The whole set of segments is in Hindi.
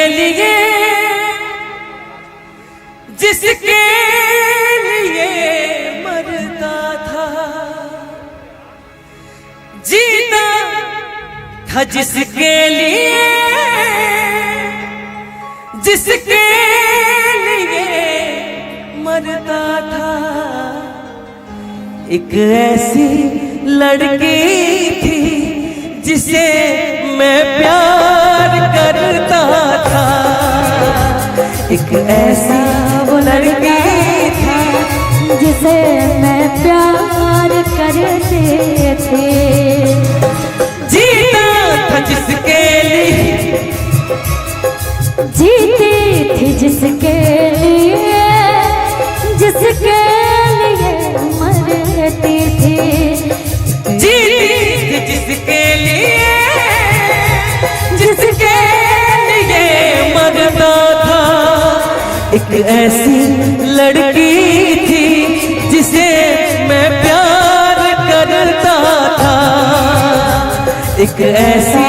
लिए जिसके लिए मरता था, जीता था जिसके लिए, जिसके लिए मरता था। एक ऐसी लड़की थी जिसे मैं प्यार करता था, एक ऐसा वो लड़की थी जिसे मैं प्यार करते थे। जीता था जिसके लिए, जीती थी जिसके लिए, जिसके लिए मरती थी। जीती थी जिसके लिए, जिसके लिए मरता था। एक ऐसी लड़की थी जिसे मैं प्यार करता था, एक ऐसी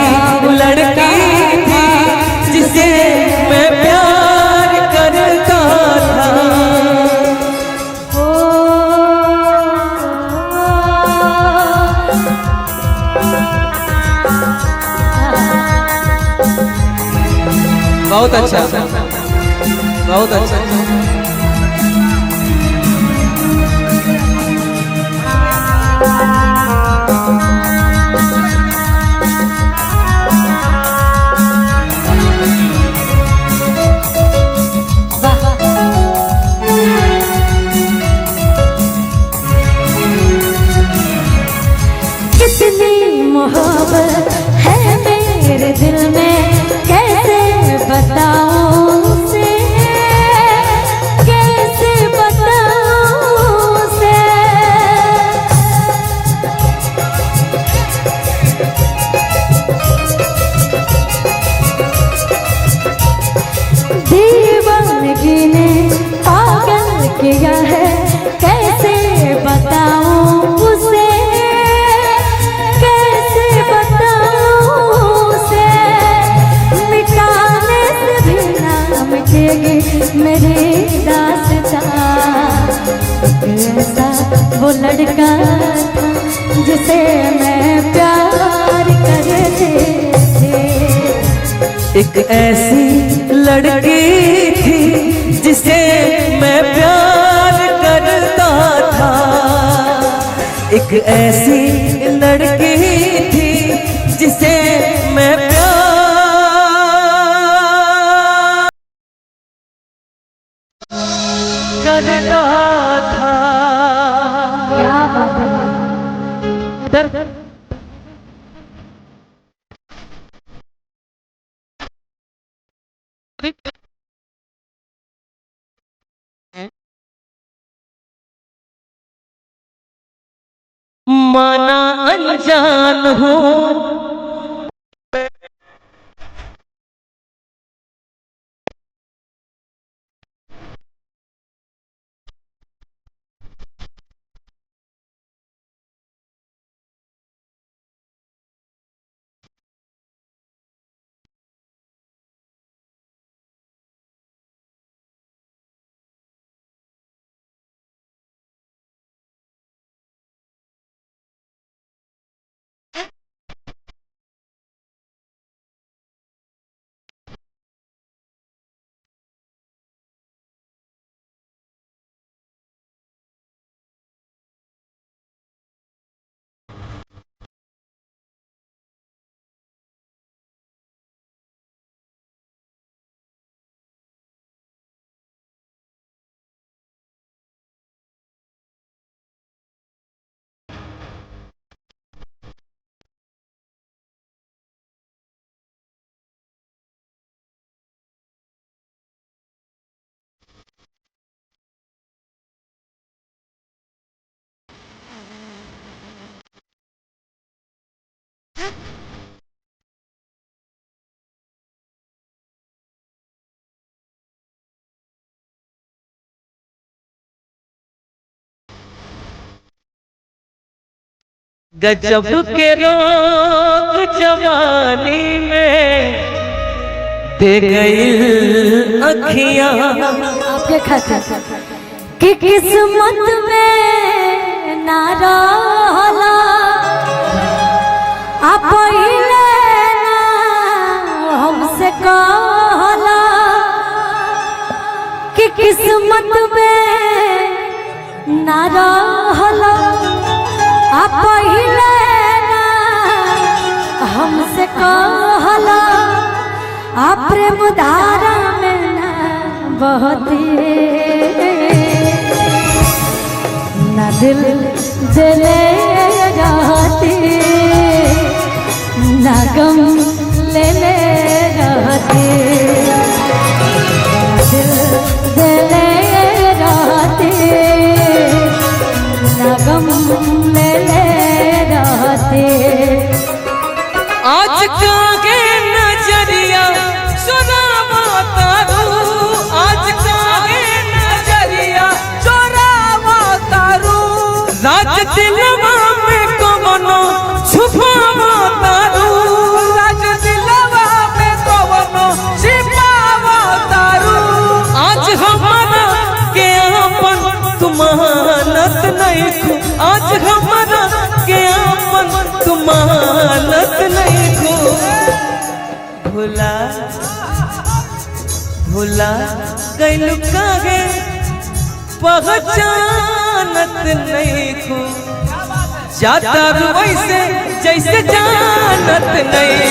लड़की थी जिसे मैं प्यार करता था। बहुत अच्छा, बहुत अच्छा। कितनी मोहब्बत है मेरे दिल में, कैसे बताऊं उसे, कैसे बताऊं उसे। दीवानगी ने पागल किया है, कैसे बताऊं उसे, कैसे बताऊं उसे। मिटाने से भी ना मिटेगी मेरी दास्तां। ऐसा वो लड़का था जिसे मैं प्यार करते थे। एक ऐसी लड़की थी जिसे मैं प्यार करता था, एक ऐसी लड़की थी जिसे मैं प्यार करता था। क्या बात है। माना अनजान हूँ, गजब के रोग जवानी में दे गई अखियां आपके खातिर कि किस्मत में ना रहला आप पहिले ना हमसे कहला कि किस्मत में ना रहला आप पहिले ना हमसे कहला आप प्रेम धारा में ना बहती ना दिल जले रहती ना गम लेले रहती ना दिल जले रहती ना गम लेले रहती आज कागे नजरिया चोरावा तारू आज कागे नजरिया चोरावा तारू राज दिलवा में कवनो छुपावा तारू राज दिलवा में कवनो छिपावा तारू आज हमारा के अपन तुमानत नहीं खू आज हमारा के अपन तुमानत नहीं खू भुला भुला गइलू काहे पहचानत नहीं खू जाता वैसे जैसे जानत नहीं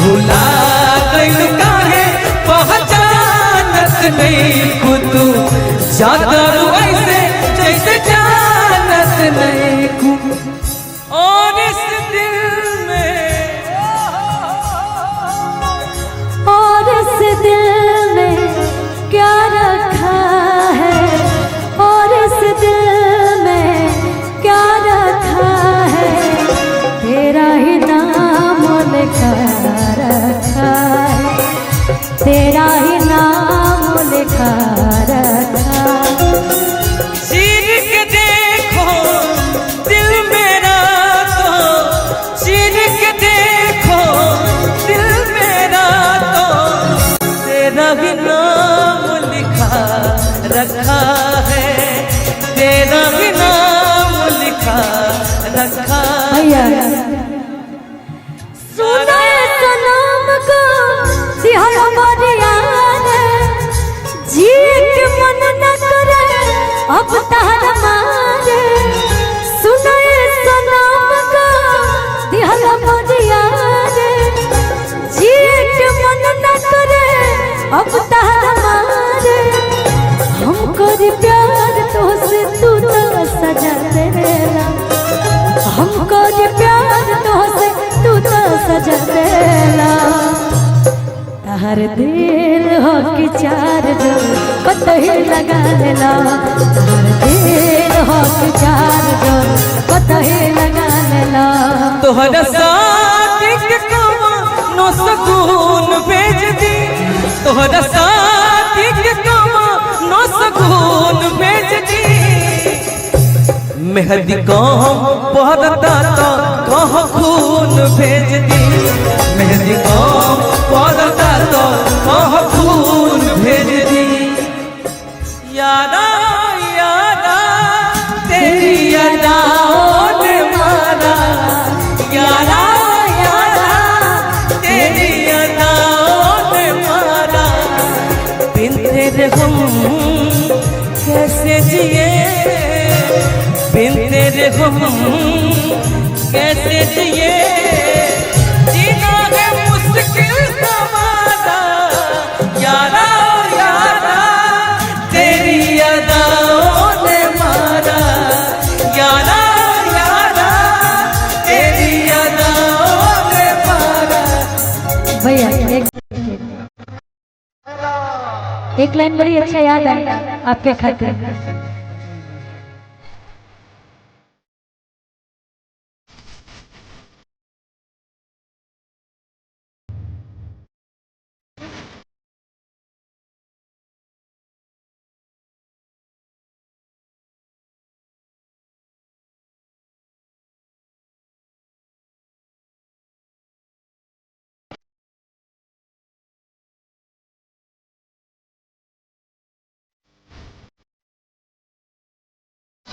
भुला गइलू काहे पहचानत नहीं खू तू जाता वैसे जैसे जानत नहीं खू और इस दिल में और इस दिल में क्या रखा है और इस दिल में क्या रखा है तेरा ही नाम लिखा रखा है तेरा ही नाम लिखा रखा चीर के देखो दिल मेरा तो चीर के देखो दिल मेरा तो तेरा ही नाम लिखा रखा है तेरा ही नाम लिखा रखा भैया सुने सनम को दिहल बरिया जी के मन न करे अब तहर मारे सुने सनम को दिहल बरिया जी के मन न करे अब तहर मारे हमको री प्यार तो से तू तो सजा देला हमको री प्यार तो से तू तो सजा देला तहर दिल हो कि चार जो कतही लगा लेला तहर दिल हो कि चार जो कतही लगा लेला तोहरा साथी के कवनो सकून भेज दी तोहरा साथी के कवनो सकून भेज दी मेहदी कौम पहरता तो कह खून भेज दी मेहदी कौम पहरता तो कह खून भेज दी यारा यारा तेरी यादाओं ने मारा यारा यारा तेरी यादाओं ने मारा बिन तेरे हम कैसे जिए बिन तेरे हम कैसे जिए जीना है मुश्किल हमारा यारा यारा तेरी यादाओं ने मारा यारा यारा तेरी यादाओं ने मारा भैया एक लाइन बड़ी अच्छा याद है आपके खातिर